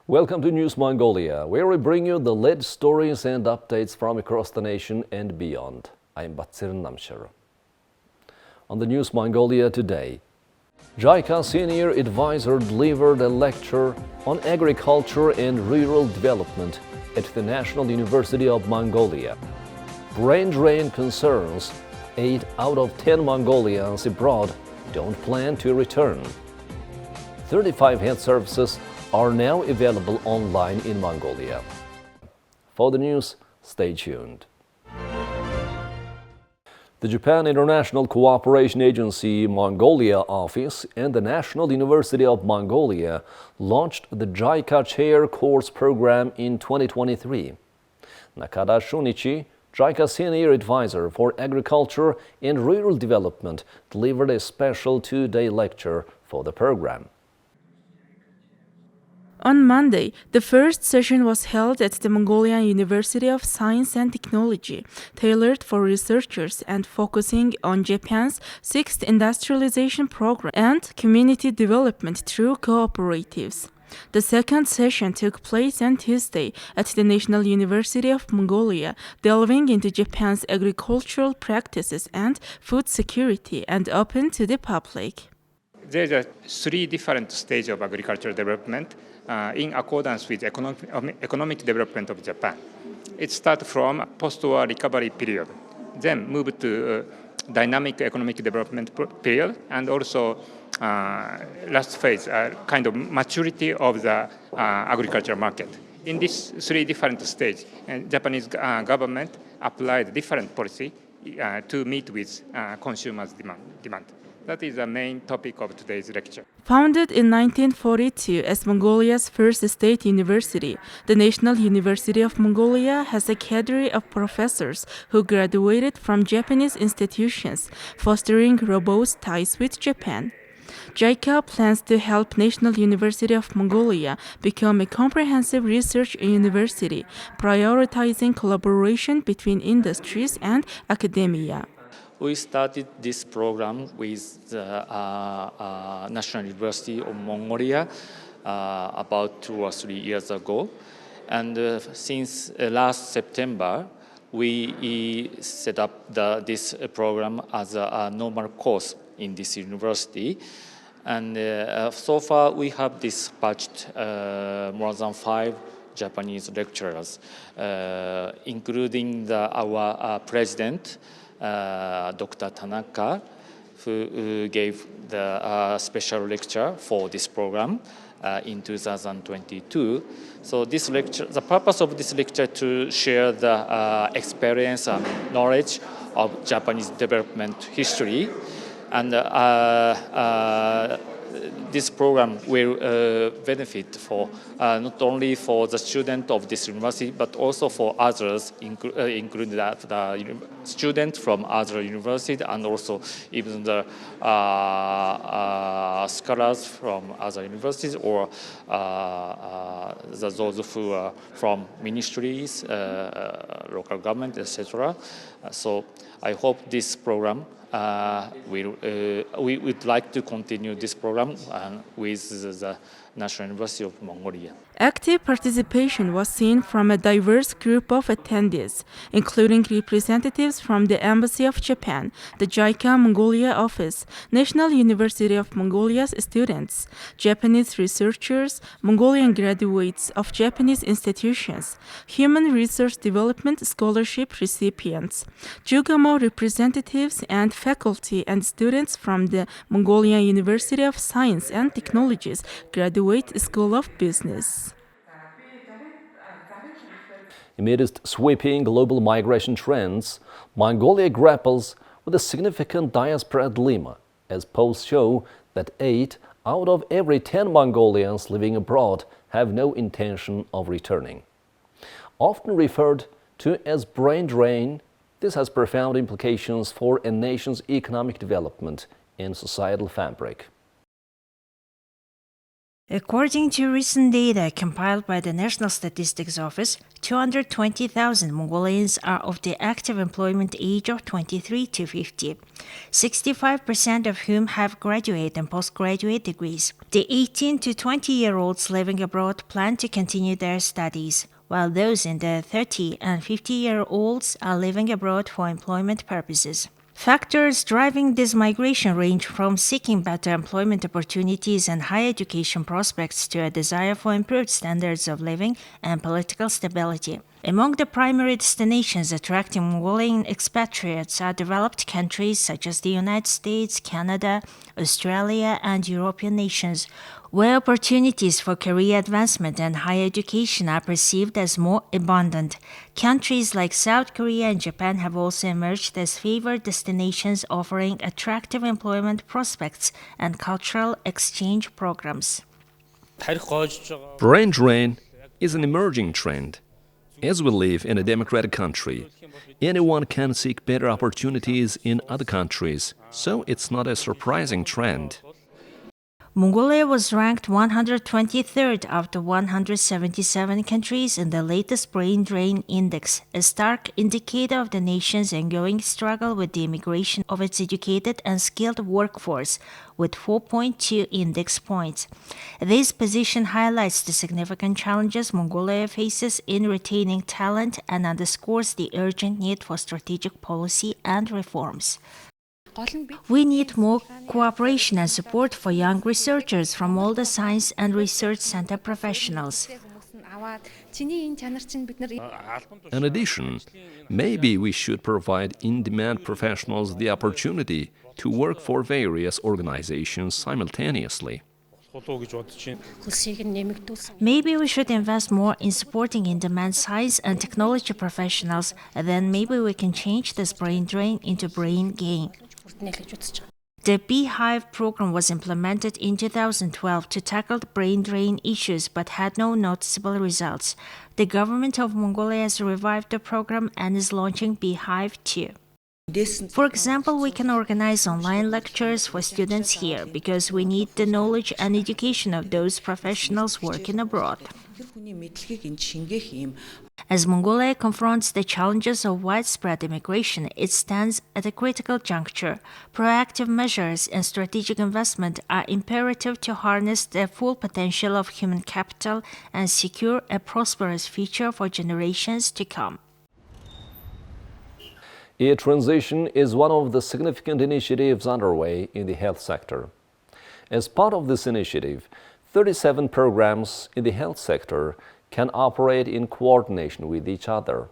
Welcome to News Mongolia, where we bring you the latest stories and updates from across the nation and beyond. I'm Batsir Namshar. On the News Mongolia today, JICA Senior Advisor delivered a lecture on agriculture and rural development at the National University of Mongolia. Brain drain concerns: 8 out of 10 Mongolians abroad don't plan to return. 35 health services are now available online in Mongolia. For the news, stay tuned. The Japan International Cooperation Agency Mongolia office and the National University of Mongolia launched the Jaa Chair Course program in 2023. Nakada Shunichi, JICA Senior Advisor for Agriculture and Rural Development, delivered a special 2-day lecture for the program. On Monday, the first session was held at the Mongolian University of Science and Technology, tailored for researchers and focusing on Japan's 6th industrialization program and community development through cooperatives. The second session took place on Tuesday at the National University of Mongolia, delving into Japan's agricultural practices and food security and open to the public. There are 3 different stages of agricultural development in accordance with economic development of Japan. It starts from post-war recovery period, then move to dynamic economic development period, and also last phase, kind of maturity of the agricultural market. In these 3 different stages, Japanese government applied different policy to meet with consumers' demand. That is the main topic of today's lecture. Founded in 1942 as Mongolia's first state university, the National University of Mongolia has a cadre of professors who graduated from Japanese institutions, fostering robust ties with Japan. JICA plans to help National University of Mongolia become a comprehensive research university, prioritizing collaboration between industries and academia. We started this program with the National University of Mongolia about 2 or 3 years ago. And since last September, we set up this program as a normal course in this university. And so far, we have dispatched more than 5 Japanese lecturers, including our president, Dr. Tanaka, who gave the special lecture for this program in 2022. So this lecture, the purpose of this lecture to share the experience and knowledge of Japanese development history, and this program will benefit for not only for the student of this university, but also for others, including the students from other universities, and also even the scholars from other universities, or those who are from ministries, local government, etc. So I hope this program we would like to continue this program with the National University of Mongolia. Active participation was seen from a diverse group of attendees, including representatives from the Embassy of Japan, the JICA Mongolia office, National University of Mongolia's students, Japanese researchers, Mongolian graduates of Japanese institutions, human resource development scholarship recipients, Jugamo representatives, and faculty and students from the Mongolian University of Science and Technologies Graduate School of Business. Amidst sweeping global migration trends, Mongolia grapples with a significant diaspora dilemma, as polls show that 8 out of every 10 Mongolians living abroad have no intention of returning. Often referred to as brain drain, this has profound implications for a nation's economic development and societal fabric. According to recent data compiled by the National Statistics Office, 220,000 Mongolians are of the active employment age of 23 to 50, 65% of whom have graduate and postgraduate degrees. The 18 to 20-year-olds living abroad plan to continue their studies, while those in the 30 and 50-year-olds are living abroad for employment purposes. Factors driving this migration range from seeking better employment opportunities and higher education prospects to a desire for improved standards of living and political stability. Among the primary destinations attracting Mongolian expatriates are developed countries such as the United States, Canada, Australia, and European nations, where opportunities for career advancement and higher education are perceived as more abundant. Countries like South Korea and Japan have also emerged as favored destinations offering attractive employment prospects and cultural exchange programs. Brain drain is an emerging trend. As we live in a democratic country, anyone can seek better opportunities in other countries, so it's not a surprising trend. Mongolia was ranked 123rd out of 177 countries in the latest Brain Drain Index, a stark indicator of the nation's ongoing struggle with the immigration of its educated and skilled workforce, with 4.2 index points. This position highlights the significant challenges Mongolia faces in retaining talent and underscores the urgent need for strategic policy and reforms. We need more cooperation and support for young researchers from all the science and research center professionals. In addition, maybe we should provide in-demand professionals the opportunity to work for various organizations simultaneously. Maybe we should invest more in supporting in-demand science and technology professionals, and then maybe we can change this brain drain into brain gain. The Beehive program was implemented in 2012 to tackle the brain drain issues but had no noticeable results. The government of Mongolia has revived the program and is launching Beehive 2. For example, we can organize online lectures for students here because we need the knowledge and education of those professionals working abroad. As Mongolia confronts the challenges of widespread immigration, it stands at a critical juncture. Proactive measures and strategic investment are imperative to harness the full potential of human capital and secure a prosperous future for generations to come. E-transition is one of the significant initiatives underway in the health sector. As part of this initiative, 37 programs in the health sector can operate in coordination with each other.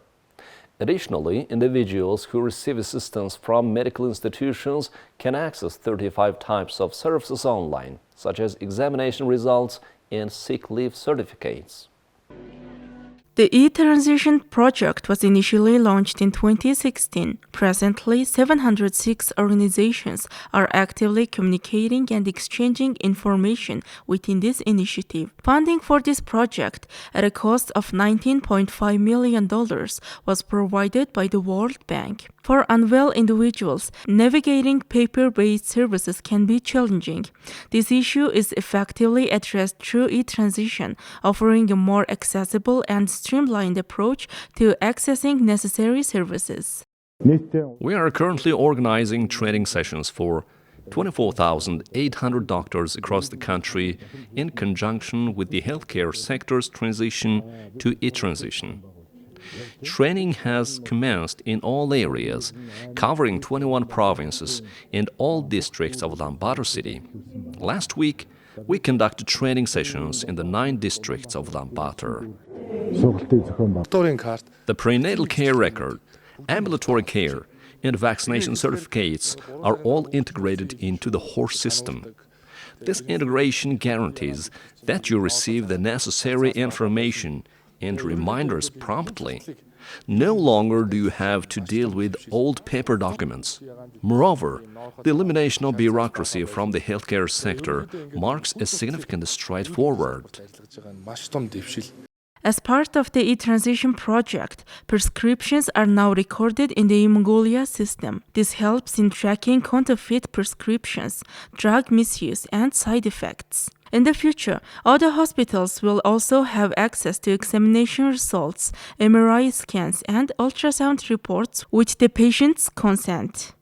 Additionally, individuals who receive assistance from medical institutions can access 35 types of services online, such as examination results and sick leave certificates. The e-transition project was initially launched in 2016. Presently, 706 organizations are actively communicating and exchanging information within this initiative. Funding for this project, at a cost of $19.5 million, was provided by the World Bank. For unwell individuals, navigating paper-based services can be challenging. This issue is effectively addressed through e-transition, offering a more accessible and streamlined approach to accessing necessary services. We are currently organizing training sessions for 24,800 doctors across the country in conjunction with the healthcare sector's transition to e-transition. Training has commenced in all areas, covering 21 provinces and all districts of Ulaanbaatar city. Last week, we conducted training sessions in the 9 districts of Ulaanbaatar. The prenatal care record, ambulatory care, and vaccination certificates are all integrated into the horse system. This integration guarantees that you receive the necessary information and reminders promptly. No longer do you have to deal with old paper documents. Moreover, the elimination of bureaucracy from the healthcare sector marks a significant stride forward. As part of the e-transition project, prescriptions are now recorded in the e-Mongolia system. This helps in tracking counterfeit prescriptions, drug misuse, and side effects. In the future, other hospitals will also have access to examination results, MRI scans, and ultrasound reports with the patient's consent.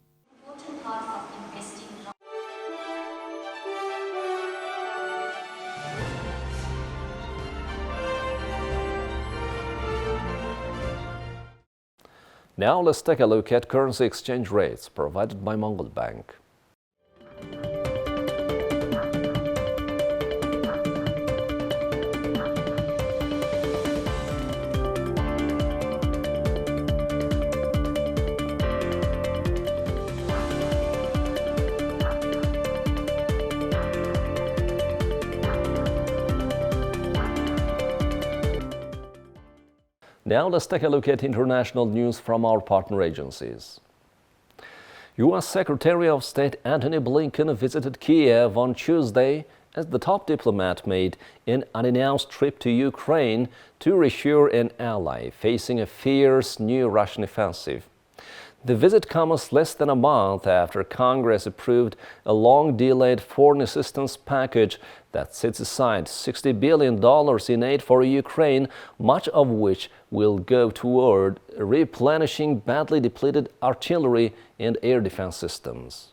Now let's take a look at currency exchange rates provided by Mongol Bank. Now let's take a look at international news from our partner agencies. U.S. Secretary of State Antony Blinken visited Kiev on Tuesday as the top diplomat made an unannounced trip to Ukraine to reassure an ally facing a fierce new Russian offensive. The visit comes less than a month after Congress approved a long-delayed foreign assistance package that sets aside $60 billion in aid for Ukraine, much of which will go toward replenishing badly depleted artillery and air defense systems.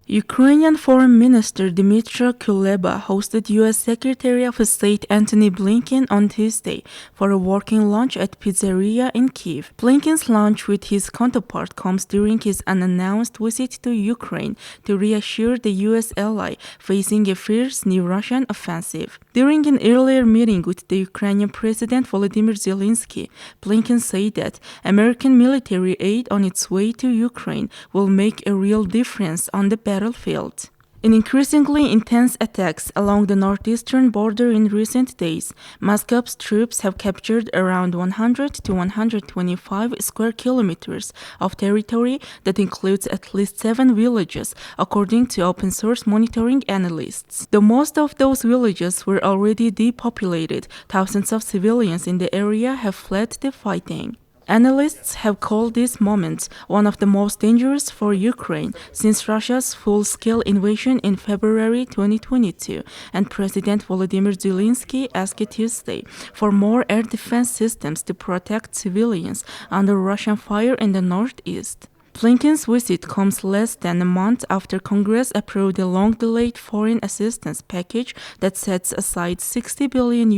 Ukrainian Foreign Minister Dmytro Kuleba hosted U.S. Secretary of State Antony Blinken on Tuesday for a working lunch at Pizzeria in Kyiv. Blinken's lunch with his counterpart comes during his unannounced visit to Ukraine to reassure the U.S. ally facing a fierce new Russian offensive. During an earlier meeting with the Ukrainian President Volodymyr Zelensky, Blinken said that American military aid on its way to Ukraine will make a real difference on the battlefield. In increasingly intense attacks along the northeastern border in recent days, Moscow's troops have captured around 100 to 125 square kilometers of territory that includes at least 7 villages, according to open-source monitoring analysts. Though most of those villages were already depopulated, thousands of civilians in the area have fled the fighting. Analysts have called this moment one of the most dangerous for Ukraine since Russia's full-scale invasion in February 2022, and President Volodymyr Zelensky asked Tuesday for more air defense systems to protect civilians under Russian fire in the northeast. Blinken's visit comes less than a month after Congress approved a long-delayed foreign assistance package that sets aside $60 billion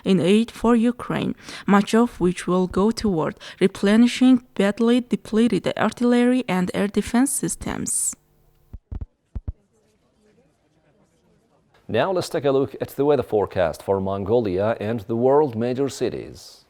in aid for Ukraine, much of which will go toward replenishing badly depleted artillery and air defense systems. Now let's take a look at the weather forecast for Mongolia and the world major cities.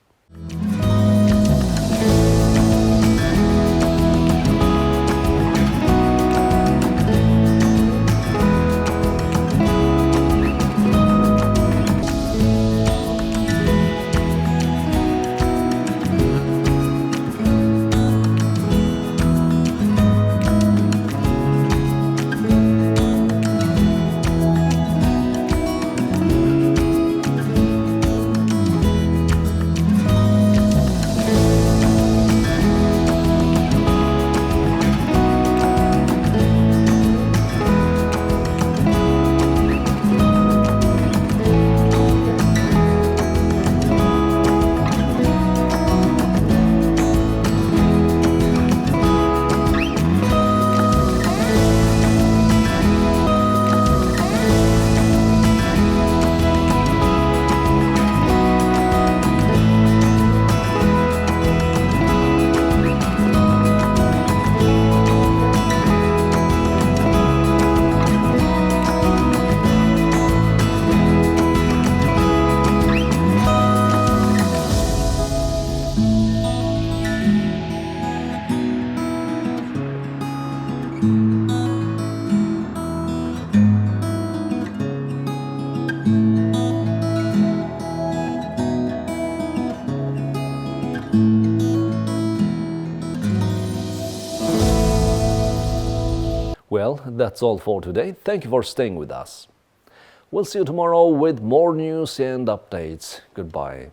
Well, that's all for today. Thank you for staying with us. We'll see you tomorrow with more news and updates. Goodbye.